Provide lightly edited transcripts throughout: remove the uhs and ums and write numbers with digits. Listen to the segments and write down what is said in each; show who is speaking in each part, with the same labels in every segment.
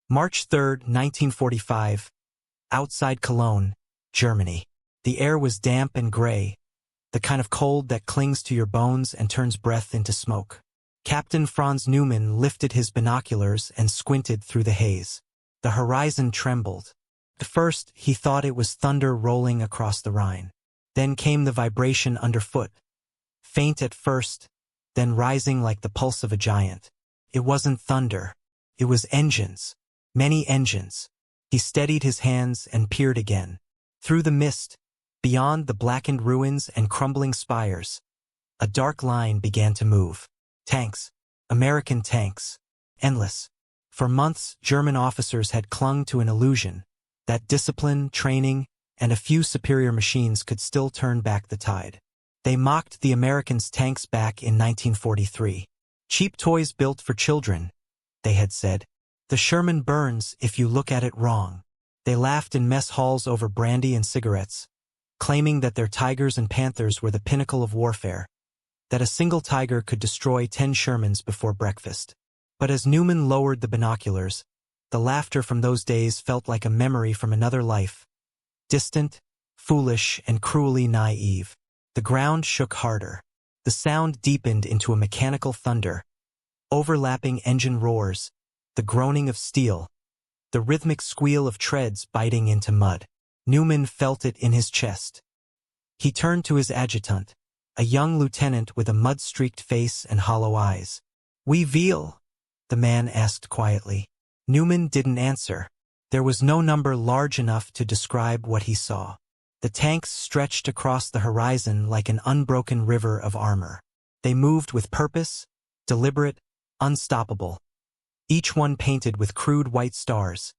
Speaker 1: March 3, 1945. Outside Cologne, Germany. The air was damp and gray, the kind of cold that clings to your bones and turns breath into smoke. Captain Franz Neumann lifted his binoculars and squinted through the haze. The horizon trembled. At first, he thought it was thunder rolling across the Rhine. Then came the vibration underfoot. Faint at first, then rising like the pulse of a giant. It wasn't thunder. It was engines. Many engines. He steadied his hands and peered again. Through the mist, beyond the blackened ruins and crumbling spires, a dark line began to move. Tanks. American tanks. Endless. For months, German officers had clung to an illusion that discipline, training, and a few superior machines could still turn back the tide. They mocked the Americans' tanks back in 1943. Cheap toys built for children, they had said. The Sherman burns if you look at it wrong. They laughed in mess halls over brandy and cigarettes, claiming that their tigers and panthers were the pinnacle of warfare, that a single tiger could destroy 10 Shermans before breakfast. But as Neumann lowered the binoculars, the laughter from those days felt like a memory from another life. Distant, foolish, and cruelly naive. The ground shook harder. The sound deepened into a mechanical thunder. Overlapping engine roars, the groaning of steel, the rhythmic squeal of treads biting into mud. Neumann felt it in his chest. He turned to his adjutant, a young lieutenant with a mud-streaked face and hollow eyes. "Wie viel?" the man asked quietly. Neumann didn't answer. There was no number large enough to describe what he saw. The tanks stretched across the horizon like an unbroken river of armor. They moved with purpose, deliberate, unstoppable. Each one painted with crude white stars,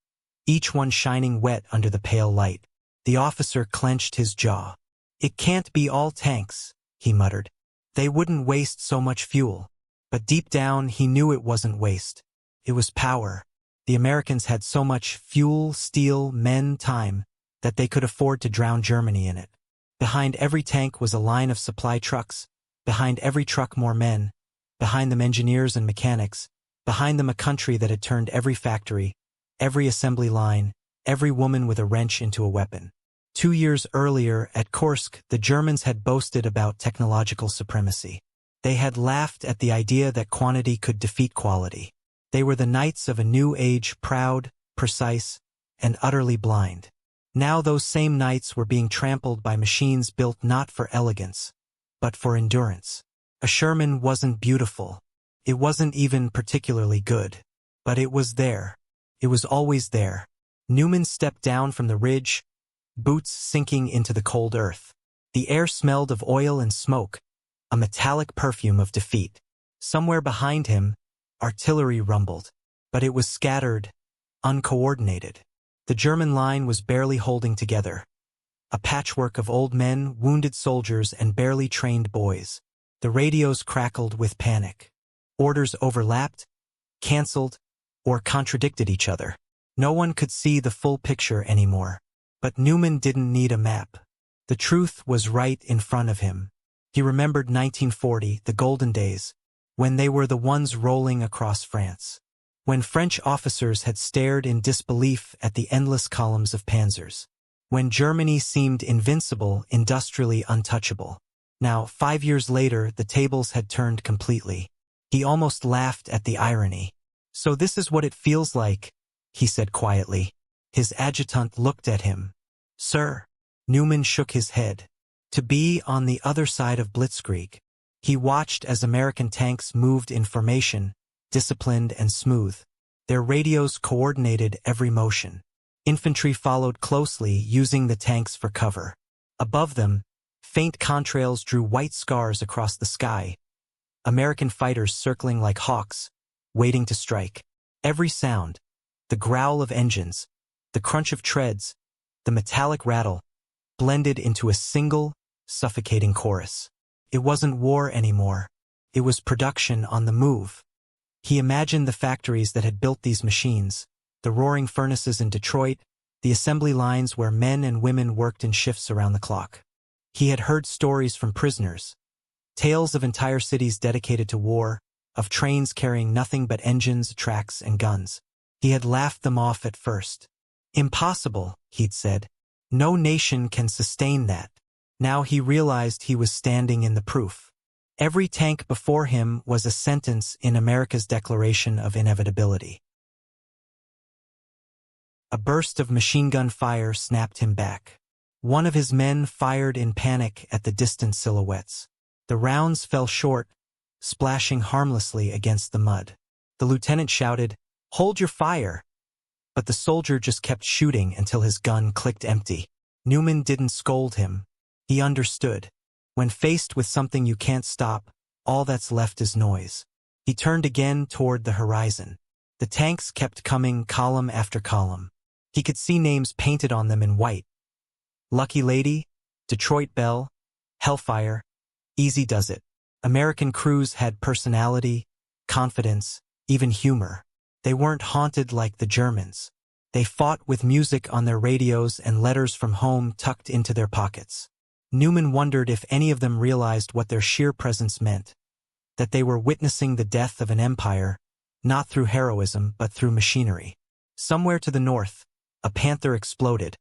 Speaker 1: each one shining wet under the pale light. The officer clenched his jaw. "It can't be all tanks," he muttered. "They wouldn't waste so much fuel." But deep down, he knew it wasn't waste. It was power. The Americans had so much fuel, steel, men, time, that they could afford to drown Germany in it. Behind every tank was a line of supply trucks, behind every truck more men, behind them engineers and mechanics, behind them a country that had turned every factory, every assembly line, every woman with a wrench into a weapon. 2 years earlier, at Kursk, the Germans had boasted about technological supremacy. They had laughed at the idea that quantity could defeat quality. They were the knights of a new age, proud, precise, and utterly blind. Now those same knights were being trampled by machines built not for elegance, but for endurance. A Sherman wasn't beautiful. It wasn't even particularly good. But it was there. It was always there. Neumann stepped down from the ridge, boots sinking into the cold earth. The air smelled of oil and smoke, a metallic perfume of defeat. Somewhere behind him, artillery rumbled. But it was scattered, uncoordinated. The German line was barely holding together. A patchwork of old men, wounded soldiers, and barely trained boys. The radios crackled with panic. Orders overlapped, canceled, or contradicted each other. No one could see the full picture anymore. But Neumann didn't need a map. The truth was right in front of him. He remembered 1940, the golden days, when they were the ones rolling across France. When French officers had stared in disbelief at the endless columns of panzers. When Germany seemed invincible, industrially untouchable. Now, 5 years later, the tables had turned completely. He almost laughed at the irony. "So this is what it feels like," he said quietly. His adjutant looked at him. "Sir." Neumann shook his head. "To be on the other side of Blitzkrieg." He watched as American tanks moved in formation, disciplined and smooth. Their radios coordinated every motion. Infantry followed closely, using the tanks for cover. Above them, faint contrails drew white scars across the sky. American fighters circling like hawks, waiting to strike. Every sound, the growl of engines, the crunch of treads, the metallic rattle, blended into a single, suffocating chorus. It wasn't war anymore. It was production on the move. He imagined the factories that had built these machines, the roaring furnaces in Detroit, the assembly lines where men and women worked in shifts around the clock. He had heard stories from prisoners, tales of entire cities dedicated to war, of trains carrying nothing but engines, tracks, and guns. He had laughed them off at first. Impossible, he'd said. No nation can sustain that. Now he realized he was standing in the proof. Every tank before him was a sentence in America's Declaration of Inevitability. A burst of machine gun fire snapped him back. One of his men fired in panic at the distant silhouettes. The rounds fell short, splashing harmlessly against the mud. The lieutenant shouted, "Hold your fire!" But the soldier just kept shooting until his gun clicked empty. Newman didn't scold him. He understood. When faced with something you can't stop, all that's left is noise. He turned again toward the horizon. The tanks kept coming column after column. He could see names painted on them in white. Lucky Lady, Detroit Belle, Hellfire, Easy Does It. American crews had personality, confidence, even humor. They weren't haunted like the Germans. They fought with music on their radios and letters from home tucked into their pockets. Newman wondered if any of them realized what their sheer presence meant, that they were witnessing the death of an empire, not through heroism but through machinery. Somewhere to the north, a panther exploded.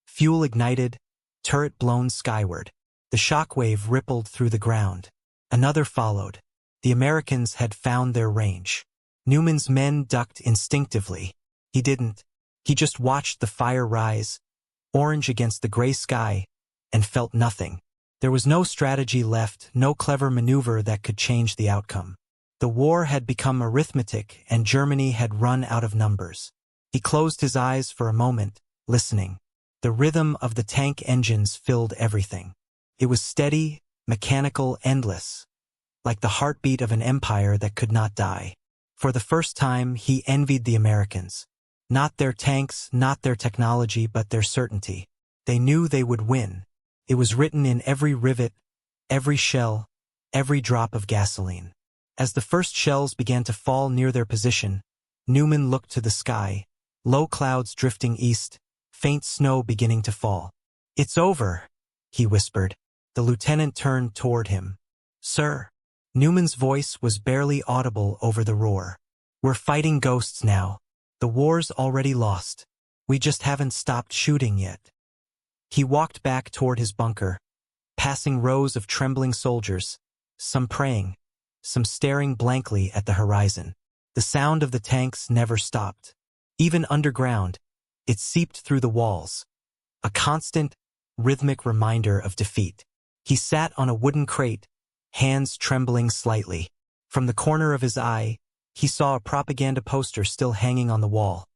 Speaker 1: Fuel ignited, turret blown skyward. The shockwave rippled through the ground. Another followed. The Americans had found their range. Newman's men ducked instinctively. He didn't. He just watched the fire rise, orange against the gray sky, and felt nothing. There was no strategy left, no clever maneuver that could change the outcome. The war had become arithmetic, and Germany had run out of numbers. He closed his eyes for a moment, listening. The rhythm of the tank engines filled everything. It was steady, mechanical, endless, like the heartbeat of an empire that could not die. For the first time, he envied the Americans. Not their tanks, not their technology, but their certainty. They knew they would win. It was written in every rivet, every shell, every drop of gasoline. As the first shells began to fall near their position, Newman looked to the sky, low clouds drifting east, faint snow beginning to fall. "It's over," he whispered. The lieutenant turned toward him. "Sir." Newman's voice was barely audible over the roar. "We're fighting ghosts now. The war's already lost. We just haven't stopped shooting yet." He walked back toward his bunker, passing rows of trembling soldiers, some praying, some staring blankly at the horizon. The sound of the tanks never stopped. Even underground, it seeped through the walls, a constant, rhythmic reminder of defeat. He sat on a wooden crate, hands trembling slightly. From the corner of his eye, he saw a propaganda poster still hanging on the wall.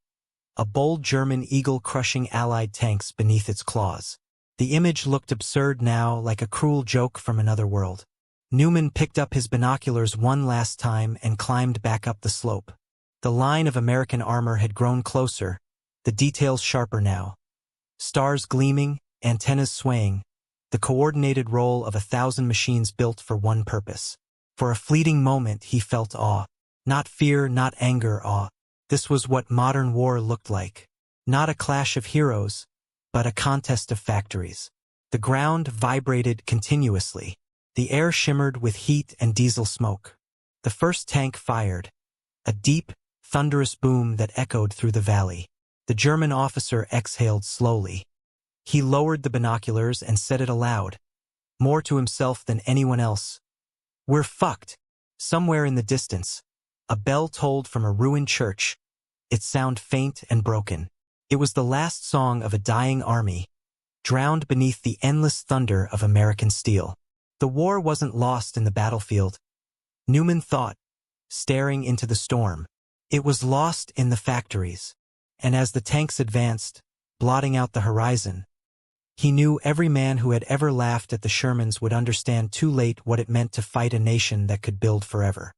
Speaker 1: A bold German eagle crushing Allied tanks beneath its claws. The image looked absurd now, like a cruel joke from another world. Newman picked up his binoculars one last time and climbed back up the slope. The line of American armor had grown closer, the details sharper now. Stars gleaming, antennas swaying, the coordinated roll of 1,000 machines built for one purpose. For a fleeting moment he felt awe. Not fear, not anger, awe. This was what modern war looked like. Not a clash of heroes, but a contest of factories. The ground vibrated continuously. The air shimmered with heat and diesel smoke. The first tank fired. A deep, thunderous boom that echoed through the valley. The German officer exhaled slowly. He lowered the binoculars and said it aloud, more to himself than anyone else. "We're fucked." Somewhere in the distance, a bell tolled from a ruined church, its sound faint and broken. It was the last song of a dying army, drowned beneath the endless thunder of American steel. The war wasn't lost in the battlefield, Newman thought, staring into the storm. It was lost in the factories. And as the tanks advanced, blotting out the horizon, he knew every man who had ever laughed at the Shermans would understand too late what it meant to fight a nation that could build forever.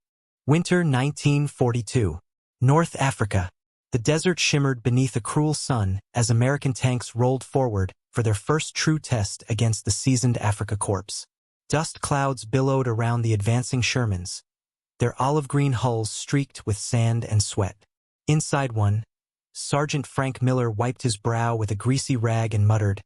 Speaker 1: Winter 1942. North Africa. The desert shimmered beneath a cruel sun as American tanks rolled forward for their first true test against the seasoned Afrika Corps. Dust clouds billowed around the advancing Shermans, their olive-green hulls streaked with sand and sweat. Inside one, Sergeant Frank Miller wiped his brow with a greasy rag and muttered,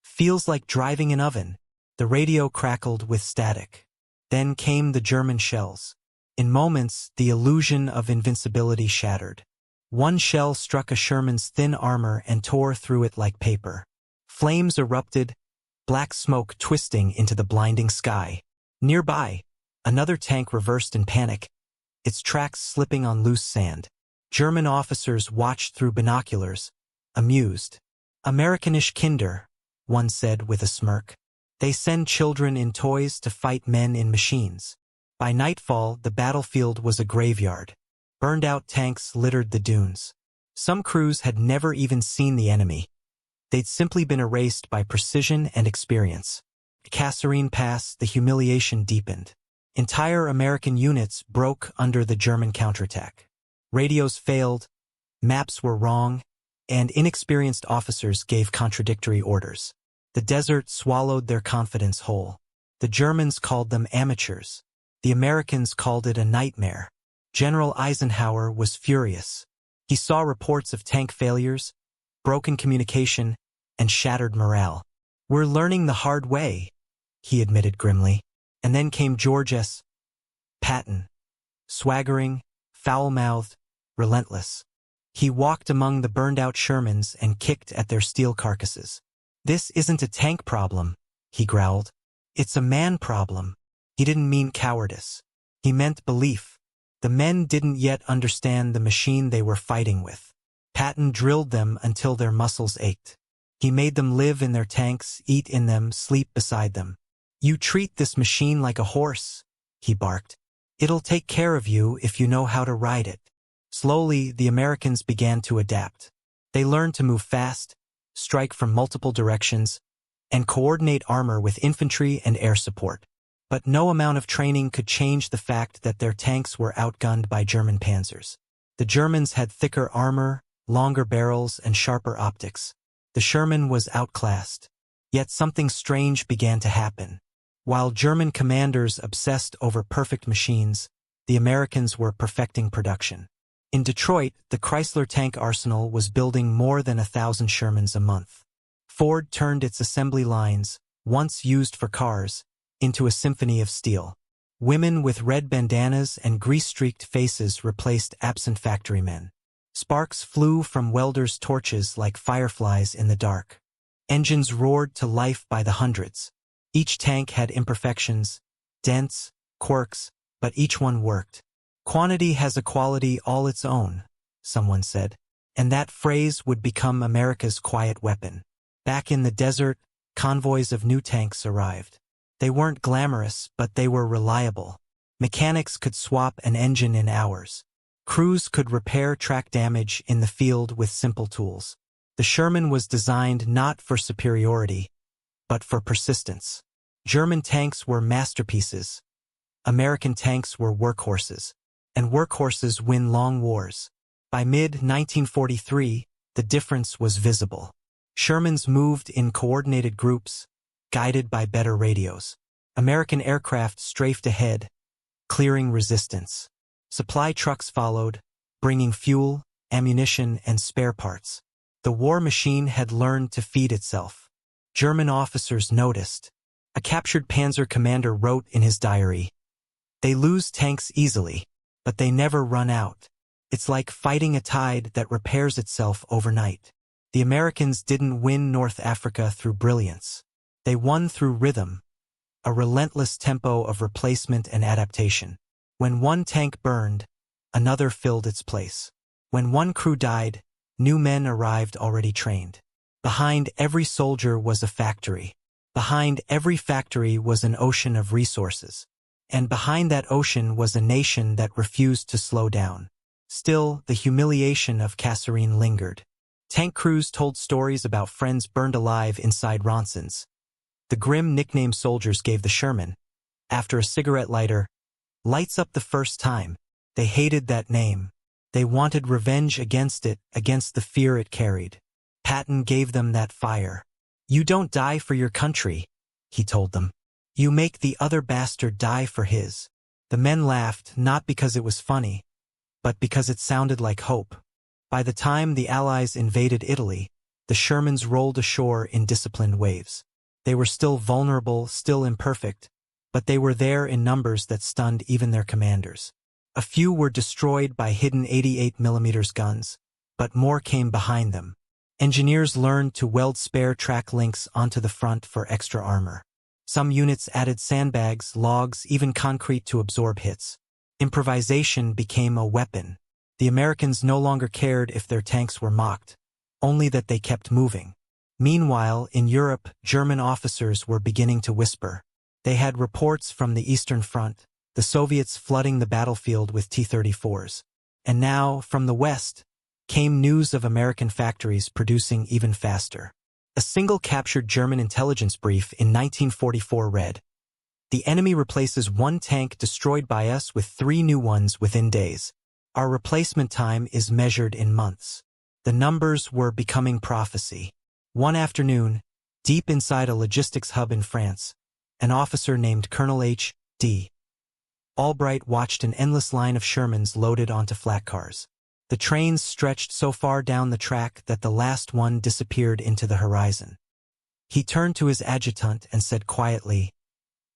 Speaker 1: "Feels like driving an oven." The radio crackled with static. Then came the German shells. In moments, the illusion of invincibility shattered. One shell struck a Sherman's thin armor and tore through it like paper. Flames erupted, black smoke twisting into the blinding sky. Nearby, another tank reversed in panic, its tracks slipping on loose sand. German officers watched through binoculars, amused. Amerikanisch Kinder, one said with a smirk. They send children in toys to fight men in machines. By nightfall, the battlefield was a graveyard. Burned-out tanks littered the dunes. Some crews had never even seen the enemy. They'd simply been erased by precision and experience. At Kasserine Pass, the humiliation deepened. Entire American units broke under the German counterattack. Radios failed, maps were wrong, and inexperienced officers gave contradictory orders. The desert swallowed their confidence whole. The Germans called them amateurs. The Americans called it a nightmare. General Eisenhower was furious. He saw reports of tank failures, broken communication, and shattered morale. "We're learning the hard way," he admitted grimly. And then came George S. Patton, swaggering, foul-mouthed, relentless. He walked among the burned-out Shermans and kicked at their steel carcasses. "This isn't a tank problem," he growled. "It's a man problem." He didn't mean cowardice. He meant belief. The men didn't yet understand the machine they were fighting with. Patton drilled them until their muscles ached. He made them live in their tanks, eat in them, sleep beside them. "You treat this machine like a horse," he barked. "It'll take care of you if you know how to ride it." Slowly, the Americans began to adapt. They learned to move fast, strike from multiple directions, and coordinate armor with infantry and air support. But no amount of training could change the fact that their tanks were outgunned by German panzers. The Germans had thicker armor, longer barrels, and sharper optics. The Sherman was outclassed. Yet something strange began to happen. While German commanders obsessed over perfect machines, the Americans were perfecting production. In Detroit, the Chrysler tank arsenal was building more than 1,000 Shermans a month. Ford turned its assembly lines, once used for cars, into a symphony of steel. Women with red bandanas and grease-streaked faces replaced absent factory men. Sparks flew from welders' torches like fireflies in the dark. Engines roared to life by the hundreds. Each tank had imperfections, dents, quirks, but each one worked. "Quantity has a quality all its own," someone said, and that phrase would become America's quiet weapon. Back in the desert, convoys of new tanks arrived. They weren't glamorous, but they were reliable. Mechanics could swap an engine in hours. Crews could repair track damage in the field with simple tools. The Sherman was designed not for superiority, but for persistence. German tanks were masterpieces. American tanks were workhorses. And workhorses win long wars. By mid-1943, the difference was visible. Shermans moved in coordinated groups, guided by better radios. American aircraft strafed ahead, clearing resistance. Supply trucks followed, bringing fuel, ammunition, and spare parts. The war machine had learned to feed itself. German officers noticed. A captured panzer commander wrote in his diary, "They lose tanks easily, but they never run out. It's like fighting a tide that repairs itself overnight." The Americans didn't win North Africa through brilliance. They won through rhythm, a relentless tempo of replacement and adaptation. When one tank burned, another filled its place. When one crew died, new men arrived already trained. Behind every soldier was a factory. Behind every factory was an ocean of resources. And behind that ocean was a nation that refused to slow down. Still, the humiliation of Kasserine lingered. Tank crews told stories about friends burned alive inside Ronsons. The grim nickname soldiers gave the Sherman, after a cigarette lighter, "Lights up the first time." They hated that name. They wanted revenge against it, against the fear it carried. Patton gave them that fire. "You don't die for your country," he told them. "You make the other bastard die for his." The men laughed, not because it was funny, but because it sounded like hope. By the time the Allies invaded Italy, the Shermans rolled ashore in disciplined waves. They were still vulnerable, still imperfect, but they were there in numbers that stunned even their commanders. A few were destroyed by hidden 88mm guns, but more came behind them. Engineers learned to weld spare track links onto the front for extra armor. Some units added sandbags, logs, even concrete to absorb hits. Improvisation became a weapon. The Americans no longer cared if their tanks were mocked, only that they kept moving. Meanwhile, in Europe, German officers were beginning to whisper. They had reports from the Eastern Front, the Soviets flooding the battlefield with T-34s. And now, from the West, came news of American factories producing even faster. A single captured German intelligence brief in 1944 read, "The enemy replaces one tank destroyed by us with 3 new ones within days. Our replacement time is measured in months." The numbers were becoming prophecy. One afternoon, deep inside a logistics hub in France, an officer named Colonel H.D. Albright watched an endless line of Shermans loaded onto flat cars. The trains stretched so far down the track that the last one disappeared into the horizon. He turned to his adjutant and said quietly,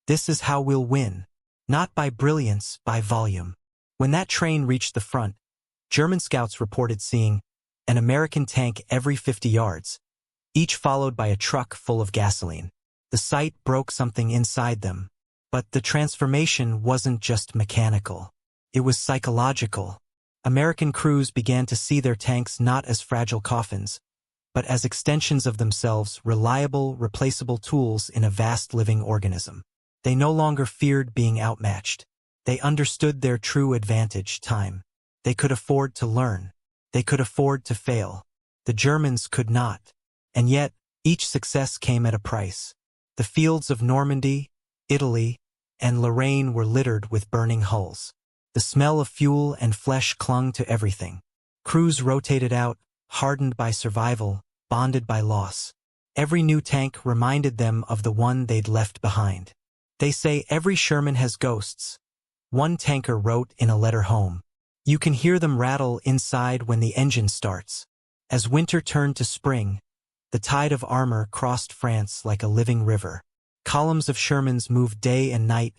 Speaker 1: "This is how we'll win. Not by brilliance, by volume." When that train reached the front, German scouts reported seeing an American tank every 50 yards, each followed by a truck full of gasoline. The sight broke something inside them. But the transformation wasn't just mechanical. It was psychological. American crews began to see their tanks not as fragile coffins, but as extensions of themselves, reliable, replaceable tools in a vast living organism. They no longer feared being outmatched. They understood their true advantage, time. They could afford to learn. They could afford to fail. The Germans could not. And yet, each success came at a price. The fields of Normandy, Italy, and Lorraine were littered with burning hulls. The smell of fuel and flesh clung to everything. Crews rotated out, hardened by survival, bonded by loss. Every new tank reminded them of the one they'd left behind. "They say every Sherman has ghosts," one tanker wrote in a letter home. "You can hear them rattle inside when the engine starts." As winter turned to spring, the tide of armor crossed France like a living river. Columns of Shermans moved day and night,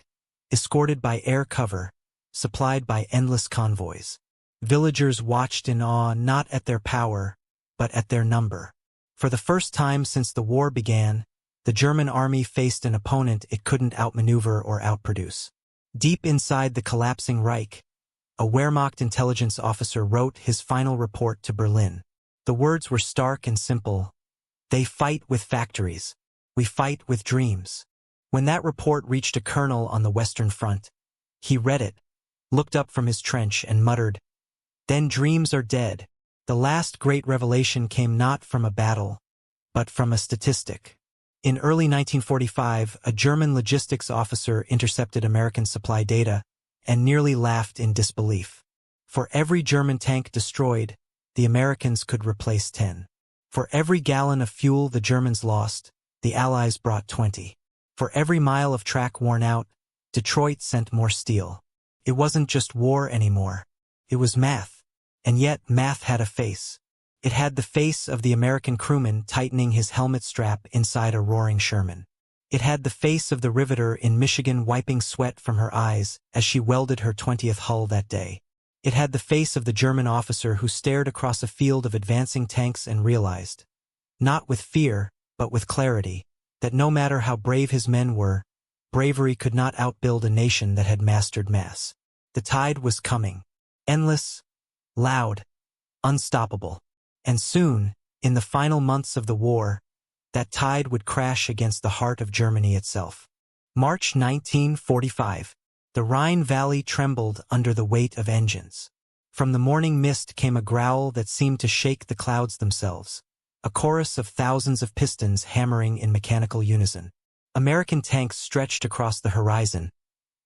Speaker 1: escorted by air cover, supplied by endless convoys. Villagers watched in awe not at their power, but at their number. For the first time since the war began, the German army faced an opponent it couldn't outmaneuver or outproduce. Deep inside the collapsing Reich, a Wehrmacht intelligence officer wrote his final report to Berlin. The words were stark and simple. "They fight with factories. We fight with dreams." When that report reached a colonel on the Western Front, he read it, looked up from his trench and muttered, "Then dreams are dead." The last great revelation came not from a battle, but from a statistic. In early 1945, a German logistics officer intercepted American supply data and nearly laughed in disbelief. For every German tank destroyed, the Americans could replace 10. For every gallon of fuel the Germans lost, the Allies brought 20. For every mile of track worn out, Detroit sent more steel. It wasn't just war anymore. It was math. And yet math had a face. It had the face of the American crewman tightening his helmet strap inside a roaring Sherman. It had the face of the riveter in Michigan wiping sweat from her eyes as she welded her 20th hull that day. It had the face of the German officer who stared across a field of advancing tanks and realized, not with fear, but with clarity, that no matter how brave his men were, bravery could not outbuild a nation that had mastered mass. The tide was coming. Endless, loud, unstoppable. And soon, in the final months of the war, that tide would crash against the heart of Germany itself. March 1945. The Rhine Valley trembled under the weight of engines. From the morning mist came a growl that seemed to shake the clouds themselves, a chorus of thousands of pistons hammering in mechanical unison. American tanks stretched across the horizon,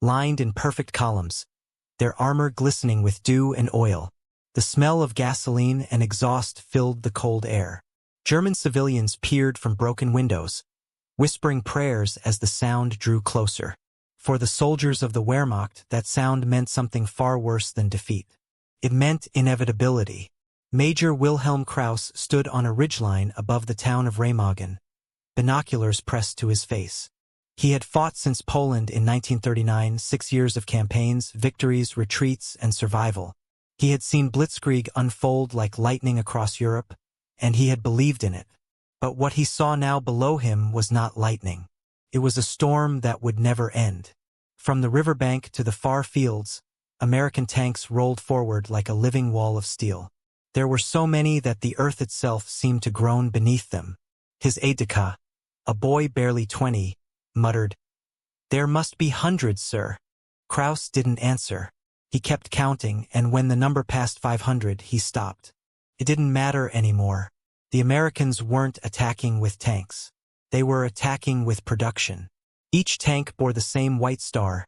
Speaker 1: lined in perfect columns, their armor glistening with dew and oil. The smell of gasoline and exhaust filled the cold air. German civilians peered from broken windows, whispering prayers as the sound drew closer. For the soldiers of the Wehrmacht, that sound meant something far worse than defeat. It meant inevitability. Major Wilhelm Krauss stood on a ridgeline above the town of Remagen, binoculars pressed to his face. He had fought since Poland in 1939, 6 years of campaigns, victories, retreats, and survival. He had seen blitzkrieg unfold like lightning across Europe, and he had believed in it. But what he saw now below him was not lightning. It was a storm that would never end. From the riverbank to the far fields, American tanks rolled forward like a living wall of steel. There were so many that the earth itself seemed to groan beneath them. His aide-de-camp, a boy barely 20, muttered, "There must be hundreds, sir." Kraus didn't answer. He kept counting, and when the number passed 500, he stopped. It didn't matter anymore. The Americans weren't attacking with tanks. They were attacking with production. Each tank bore the same white star,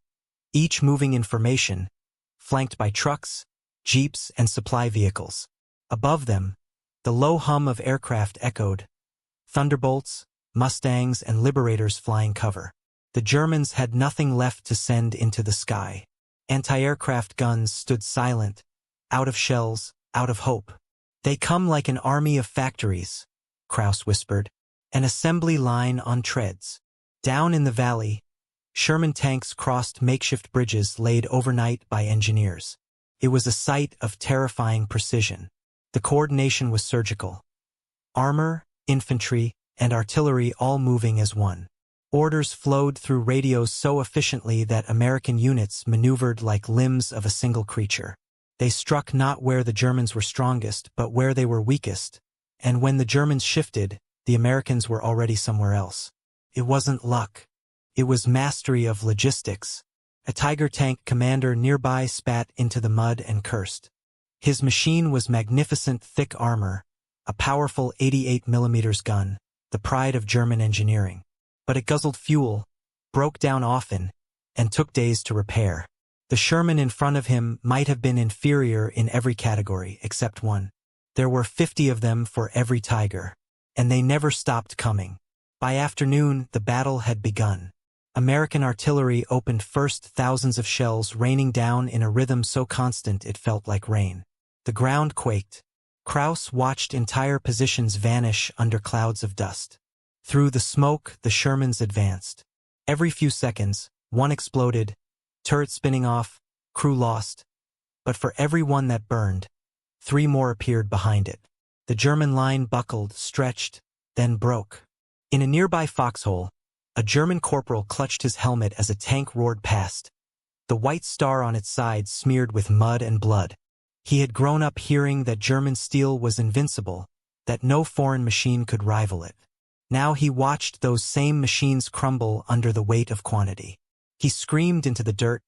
Speaker 1: each moving in formation, flanked by trucks, jeeps, and supply vehicles. Above them, the low hum of aircraft echoed. Thunderbolts, Mustangs, and Liberators flying cover. The Germans had nothing left to send into the sky. Anti-aircraft guns stood silent, out of shells, out of hope. "They come like an army of factories," Kraus whispered. "An assembly line on treads." Down in the valley, Sherman tanks crossed makeshift bridges laid overnight by engineers. It was a sight of terrifying precision. The coordination was surgical. Armor, infantry, and artillery all moving as one. Orders flowed through radios so efficiently that American units maneuvered like limbs of a single creature. They struck not where the Germans were strongest, but where they were weakest, and when the Germans shifted, the Americans were already somewhere else. It wasn't luck. It was mastery of logistics. A Tiger tank commander nearby spat into the mud and cursed. His machine was magnificent thick armor, a powerful 88mm gun, the pride of German engineering. But it guzzled fuel, broke down often, and took days to repair. The Sherman in front of him might have been inferior in every category except one. There were 50 of them for every Tiger, and they never stopped coming. By afternoon, the battle had begun. American artillery opened first, thousands of shells raining down in a rhythm so constant it felt like rain. The ground quaked. Kraus watched entire positions vanish under clouds of dust. Through the smoke, the Shermans advanced. Every few seconds, one exploded, turret spinning off, crew lost. But for every one that burned, 3 more appeared behind it. The German line buckled, stretched, then broke. In a nearby foxhole, a German corporal clutched his helmet as a tank roared past, the white star on its side smeared with mud and blood. He had grown up hearing that German steel was invincible, that no foreign machine could rival it. Now he watched those same machines crumble under the weight of quantity. He screamed into the dirt,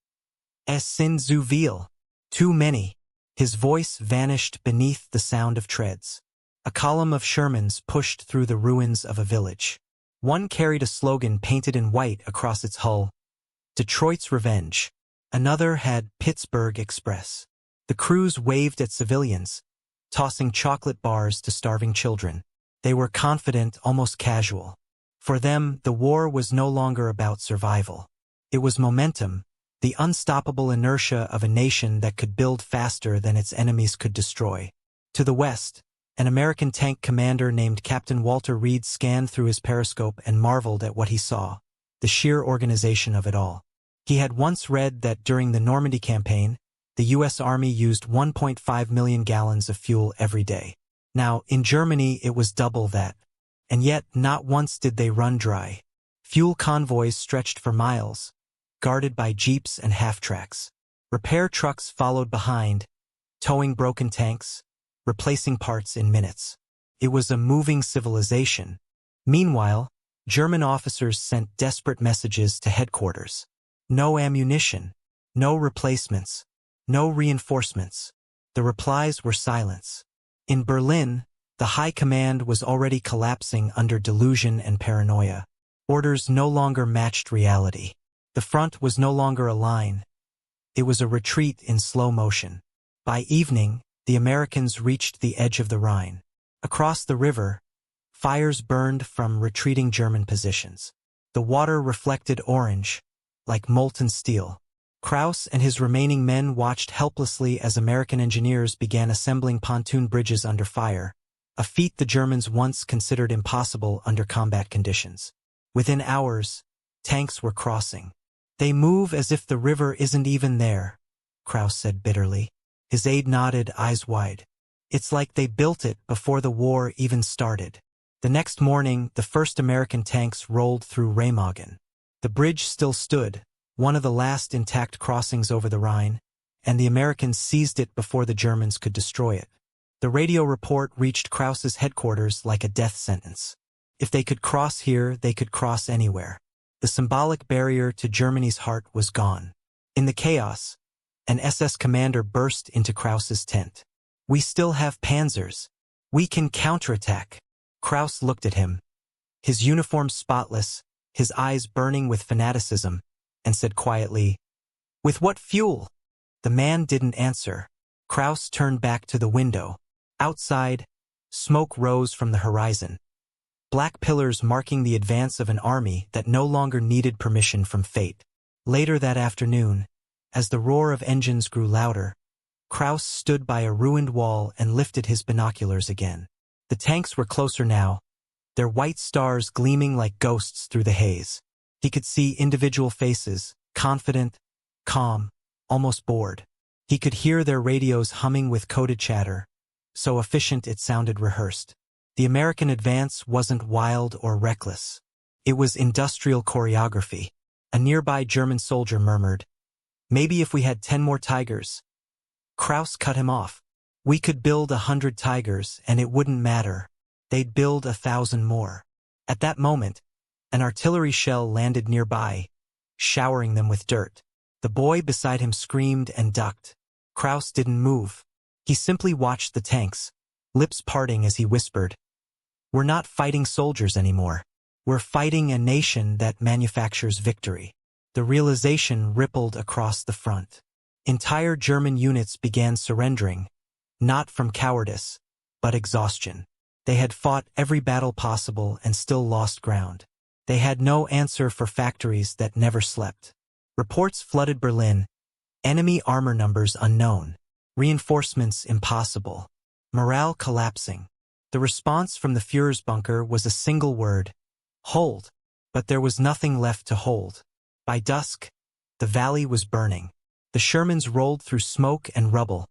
Speaker 1: "Es sind zu viel." Too many. His voice vanished beneath the sound of treads. A column of Shermans pushed through the ruins of a village. One carried a slogan painted in white across its hull, "Detroit's Revenge." Another had "Pittsburgh Express." The crews waved at civilians, tossing chocolate bars to starving children. They were confident, almost casual. For them, the war was no longer about survival. It was momentum, the unstoppable inertia of a nation that could build faster than its enemies could destroy. To the west, an American tank commander named Captain Walter Reed scanned through his periscope and marveled at what he saw, the sheer organization of it all. He had once read that during the Normandy campaign, the U.S. Army used 1.5 million gallons of fuel every day. Now, in Germany, it was double that. And yet, not once did they run dry. Fuel convoys stretched for miles, guarded by jeeps and half-tracks. Repair trucks followed behind, towing broken tanks, replacing parts in minutes. It was a moving civilization. Meanwhile, German officers sent desperate messages to headquarters. No ammunition, no replacements, no reinforcements. The replies were silence. In Berlin, the high command was already collapsing under delusion and paranoia. Orders no longer matched reality. The front was no longer a line. It was a retreat in slow motion. By evening, the Americans reached the edge of the Rhine. Across the river, fires burned from retreating German positions. The water reflected orange, like molten steel. Kraus and his remaining men watched helplessly as American engineers began assembling pontoon bridges under fire, a feat the Germans once considered impossible under combat conditions. Within hours, Tanks were crossing. They move as if the river isn't even there, Kraus said bitterly. His aide nodded, eyes wide. It's like they built it before the war even started. The next morning, the first American tanks rolled through Remagen. The bridge still stood, one of the last intact crossings over the Rhine, and the Americans seized it before the Germans could destroy it. The radio report reached Kraus's headquarters like a death sentence. If they could cross here, they could cross anywhere. The symbolic barrier to Germany's heart was gone. In the chaos, an SS commander burst into Kraus's tent. "We still have panzers. We can counterattack." Kraus looked at him, his uniform spotless, his eyes burning with fanaticism, and said quietly, "With what fuel?" The man didn't answer. Kraus turned back to the window. Outside, smoke rose from the horizon. Black pillars marking the advance of an army that no longer needed permission from fate. Later that afternoon, as the roar of engines grew louder, Kraus stood by a ruined wall and lifted his binoculars again. The tanks were closer now, their white stars gleaming like ghosts through the haze. He could see individual faces, confident, calm, almost bored. He could hear their radios humming with coded chatter, so efficient it sounded rehearsed. The American advance wasn't wild or reckless. It was industrial choreography. A nearby German soldier murmured, "Maybe if we had 10 more Tigers." Kraus cut him off. "We could build 100 Tigers and it wouldn't matter. They'd build 1,000 more." At that moment, an artillery shell landed nearby, showering them with dirt. The boy beside him screamed and ducked. Kraus didn't move. He simply watched the tanks, lips parting as he whispered, "We're not fighting soldiers anymore. We're fighting a nation that manufactures victory." The realization rippled across the front. Entire German units began surrendering, not from cowardice, but exhaustion. They had fought every battle possible and still lost ground. They had no answer for factories that never slept. Reports flooded Berlin, enemy armor numbers unknown, reinforcements impossible, morale collapsing. The response from the Führer's bunker was a single word, "Hold." But there was nothing left to hold. By dusk, the valley was burning. The Shermans rolled through smoke and rubble,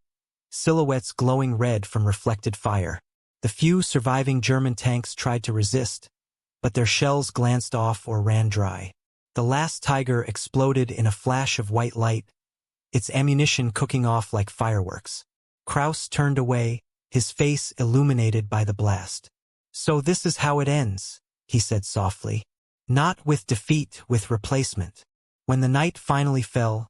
Speaker 1: silhouettes glowing red from reflected fire. The few surviving German tanks tried to resist, but their shells glanced off or ran dry. The last Tiger exploded in a flash of white light, its ammunition cooking off like fireworks. Kraus turned away, his face illuminated by the blast. "So this is how it ends," he said softly. "Not with defeat, with replacement." When the night finally fell,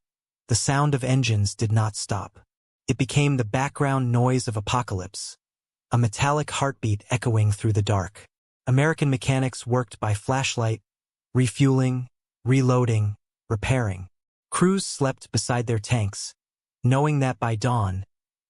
Speaker 1: the sound of engines did not stop. It became the background noise of apocalypse, a metallic heartbeat echoing through the dark. American mechanics worked by flashlight, refueling, reloading, repairing. Crews slept beside their tanks, knowing that by dawn,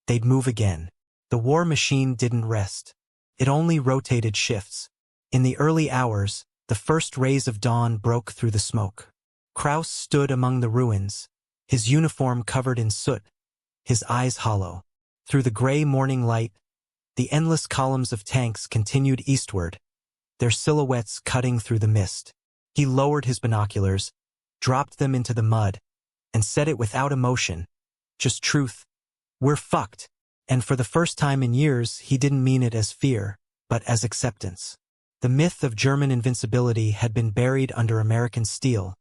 Speaker 1: they'd move again. The war machine didn't rest. It only rotated shifts. In the early hours, the first rays of dawn broke through the smoke. Kraus stood among the ruins, his uniform covered in soot, his eyes hollow. Through the gray morning light, the endless columns of tanks continued eastward, their silhouettes cutting through the mist. He lowered his binoculars, dropped them into the mud, and said it without emotion, just truth. "We're fucked." And for the first time in years, he didn't mean it as fear, but as acceptance. The myth of German invincibility had been buried under American steel,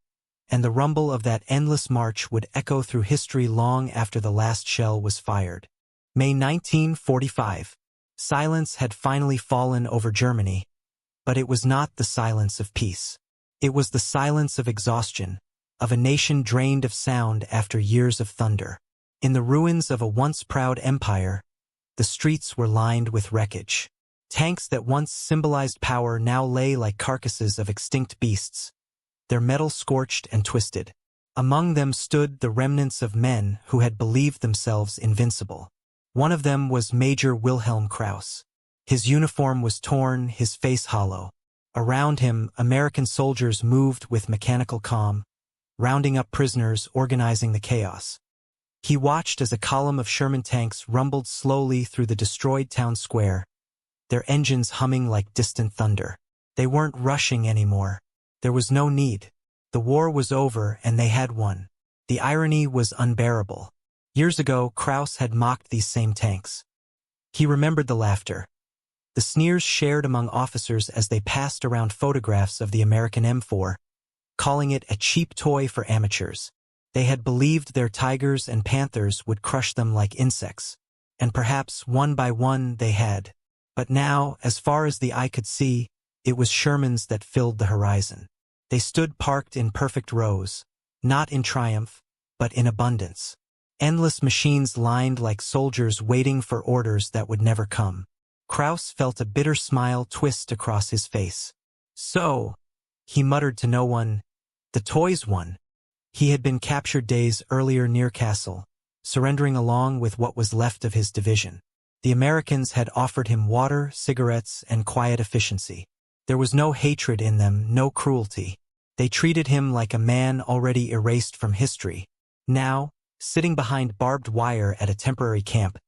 Speaker 1: and the rumble of that endless march would echo through history long after the last shell was fired. May 1945. Silence had finally fallen over Germany, but it was not the silence of peace. It was the silence of exhaustion, of a nation drained of sound after years of thunder. In the ruins of a once proud empire, the streets were lined with wreckage. Tanks that once symbolized power now lay like carcasses of extinct beasts, their metal scorched and twisted. Among them stood the remnants of men who had believed themselves invincible. One of them was Major Wilhelm Kraus. His uniform was torn, his face hollow. Around him, American soldiers moved with mechanical calm, rounding up prisoners, organizing the chaos. He watched as a column of Sherman tanks rumbled slowly through the destroyed town square, their engines humming like distant thunder. They weren't rushing anymore. There was no need. The war was over and they had won. The irony was unbearable. Years ago, Krauss had mocked these same tanks. He remembered the laughter, the sneers shared among officers as they passed around photographs of the American M4, calling it a cheap toy for amateurs. They had believed their tigers and panthers would crush them like insects, and perhaps one by one they had. But now, as far as the eye could see, it was Shermans that filled the horizon. They stood parked in perfect rows, not in triumph, but in abundance. Endless machines lined like soldiers waiting for orders that would never come. Krauss felt a bitter smile twist across his face. So, he muttered to no one, the toys won. He had been captured days earlier near Kassel, surrendering along with what was left of his division. The Americans had offered him water, cigarettes, and quiet efficiency. There was no hatred in them, no cruelty. They treated him like a man already erased from history. Now, sitting behind barbed wire at a temporary camp,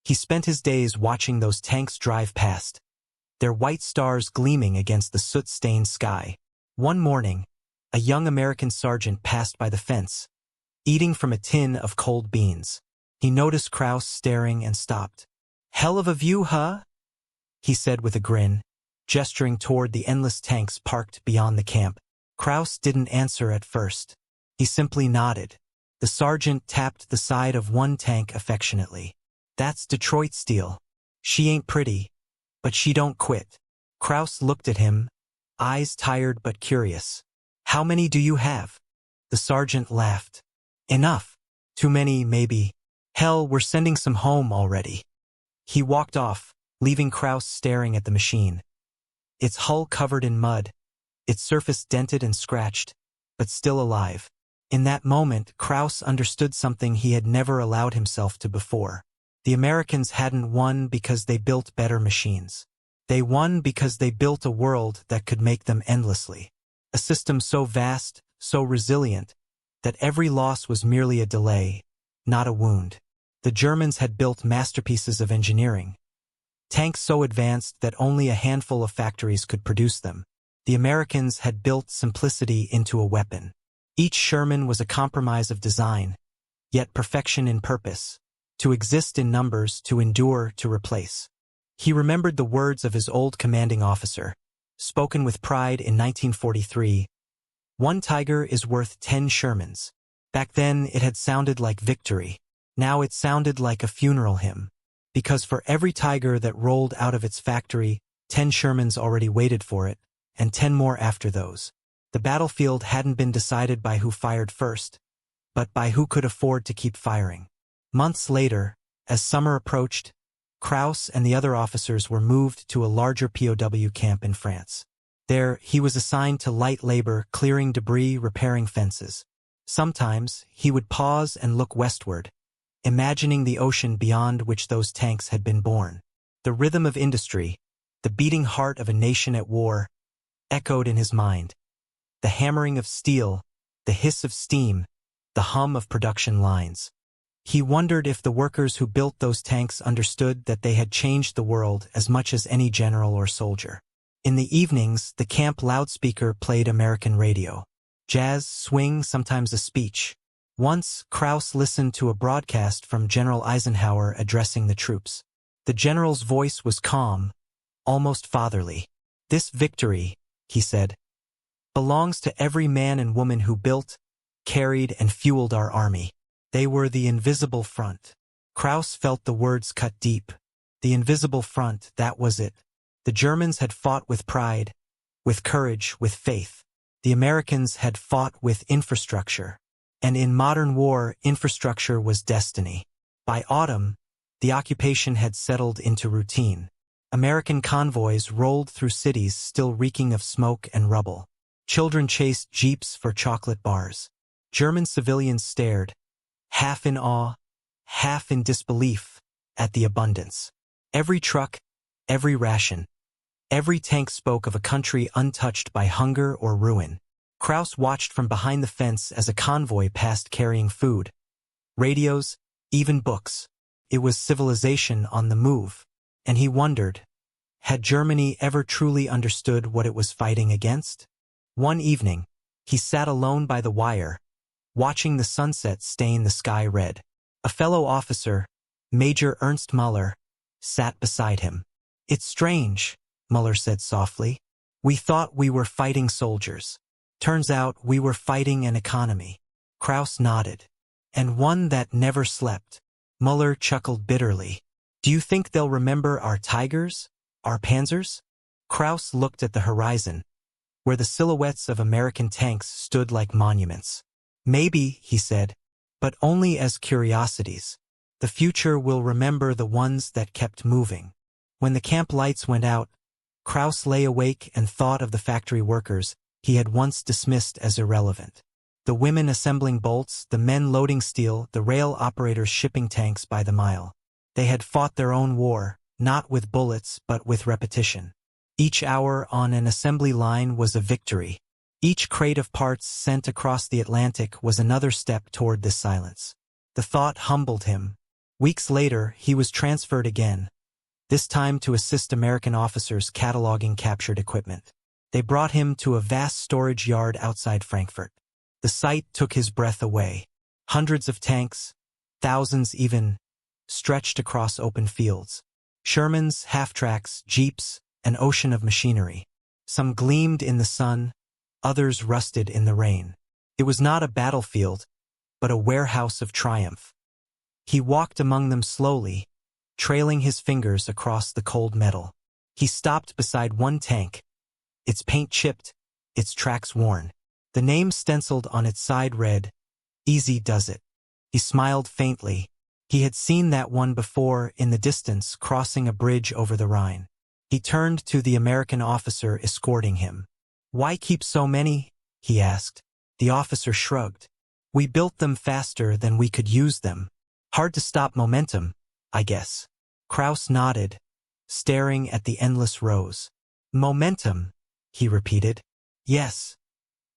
Speaker 1: he spent his days watching those tanks drive past, their white stars gleaming against the soot-stained sky. One morning, a young American sergeant passed by the fence, eating from a tin of cold beans. He noticed Krauss staring and stopped. "Hell of a view, huh?" he said with a grin, gesturing toward the endless tanks parked beyond the camp. Krauss didn't answer at first. He simply nodded. The sergeant tapped the side of one tank affectionately. "That's Detroit steel. She ain't pretty, but she don't quit." Krauss looked at him, eyes tired but curious. "How many do you have?" The sergeant laughed. "Enough. Too many, maybe. Hell, we're sending some home already." He walked off, leaving Krauss staring at the machine. Its hull covered in mud, its surface dented and scratched, but still alive. In that moment, Krauss understood something he had never allowed himself to before. The Americans hadn't won because they built better machines. They won because they built a world that could make them endlessly. A system so vast, so resilient, that every loss was merely a delay, not a wound. The Germans had built masterpieces of engineering. Tanks so advanced that only a handful of factories could produce them. The Americans had built simplicity into a weapon. Each Sherman was a compromise of design, yet perfection in purpose. To exist in numbers, to endure, to replace. He remembered the words of his old commanding officer, spoken with pride in 1943. "One tiger is worth 10 Shermans." Back then it had sounded like victory. Now it sounded like a funeral hymn. Because for every tiger that rolled out of its factory, 10 Shermans already waited for it, and 10 more after those. The battlefield hadn't been decided by who fired first, but by who could afford to keep firing. Months later, as summer approached, Krauss and the other officers were moved to a larger POW camp in France. There, he was assigned to light labor, clearing debris, repairing fences. Sometimes, he would pause and look westward, imagining the ocean beyond which those tanks had been born. The rhythm of industry, the beating heart of a nation at war, echoed in his mind. The hammering of steel, the hiss of steam, the hum of production lines. He wondered if the workers who built those tanks understood that they had changed the world as much as any general or soldier. In the evenings, the camp loudspeaker played American radio. Jazz, swing, sometimes a speech. Once, Krauss listened to a broadcast from General Eisenhower addressing the troops. The general's voice was calm, almost fatherly. "This victory," he said, "belongs to every man and woman who built, carried, and fueled our army. They were the invisible front." Krauss felt the words cut deep. The invisible front, that was it. The Germans had fought with pride, with courage, with faith. The Americans had fought with infrastructure. And in modern war, infrastructure was destiny. By autumn, the occupation had settled into routine. American convoys rolled through cities still reeking of smoke and rubble. Children chased jeeps for chocolate bars. German civilians stared, half in awe, half in disbelief, at the abundance. Every truck, every ration, every tank spoke of a country untouched by hunger or ruin. Krauss watched from behind the fence as a convoy passed carrying food, radios, even books. It was civilization on the move, and he wondered, had Germany ever truly understood what it was fighting against? One evening, He sat alone by the wire, watching the sunset stain the sky red. A fellow officer, Major Ernst Muller, sat beside him. "It's strange," Muller said softly. "We thought we were fighting soldiers. Turns out we were fighting an economy." Kraus nodded. "And one that never slept." Muller chuckled bitterly. "Do you think they'll remember our tigers? Our panzers?" Kraus looked at the horizon, where the silhouettes of American tanks stood like monuments. "Maybe," he said, "but only as curiosities. The future will remember the ones that kept moving." When the camp lights went out, Kraus lay awake and thought of the factory workers he had once dismissed as irrelevant. The women assembling bolts, the men loading steel, the rail operators shipping tanks by the mile. They had fought their own war, not with bullets but with repetition. Each hour on an assembly line was a victory. Each crate of parts sent across the Atlantic was another step toward this silence. The thought humbled him. Weeks later, he was transferred again, this time to assist American officers cataloging captured equipment. They brought him to a vast storage yard outside Frankfurt. The sight took his breath away. Hundreds of tanks, thousands even, stretched across open fields. Shermans, half-tracks, jeeps, an ocean of machinery. Some gleamed in the sun, others rusted in the rain. It was not a battlefield, but a warehouse of triumph. He walked among them slowly, trailing his fingers across the cold metal. He stopped beside one tank, its paint chipped, its tracks worn. The name stenciled on its side read, "Easy Does It." He smiled faintly. He had seen that one before in the distance, crossing a bridge over the Rhine. He turned to the American officer escorting him. "Why keep so many?" he asked. The officer shrugged. "We built them faster than we could use them. Hard to stop momentum, I guess." Kraus nodded, staring at the endless rows. "Momentum," he repeated. "Yes,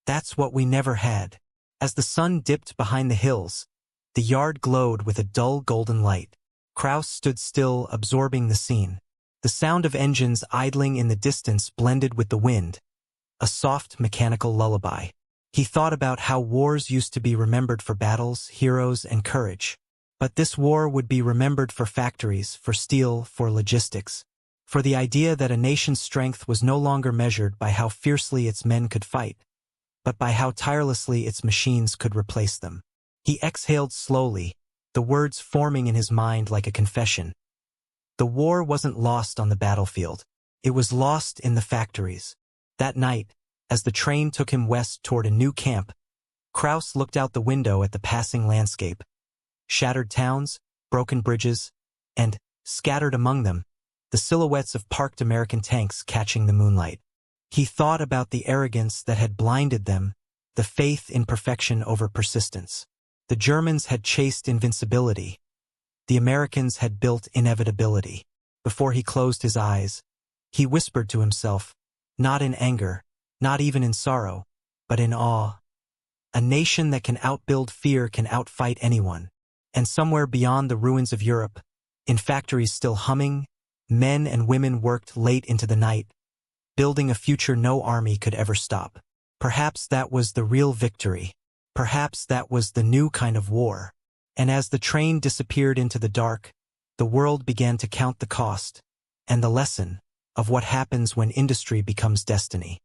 Speaker 1: that's what we never had." As the sun dipped behind the hills, the yard glowed with a dull golden light. Kraus stood still, absorbing the scene. The sound of engines idling in the distance blended with the wind, a soft mechanical lullaby. He thought about how wars used to be remembered for battles, heroes, and courage. But this war would be remembered for factories, for steel, for logistics, for the idea that a nation's strength was no longer measured by how fiercely its men could fight, but by how tirelessly its machines could replace them. He exhaled slowly, the words forming in his mind like a confession. The war wasn't lost on the battlefield. It was lost in the factories. That night, as the train took him west toward a new camp, Kraus looked out the window at the passing landscape. Shattered towns, broken bridges, and, scattered among them, the silhouettes of parked American tanks catching the moonlight. He thought about the arrogance that had blinded them, the faith in perfection over persistence. The Germans had chased invincibility. The Americans had built inevitability. Before he closed his eyes, he whispered to himself, not in anger, not even in sorrow, but in awe. A nation that can outbuild fear can outfight anyone. And somewhere beyond the ruins of Europe, in factories still humming, men and women worked late into the night, building a future no army could ever stop. Perhaps that was the real victory. Perhaps that was the new kind of war. And as the train disappeared into the dark, the world began to count the cost and the lesson of what happens when industry becomes destiny.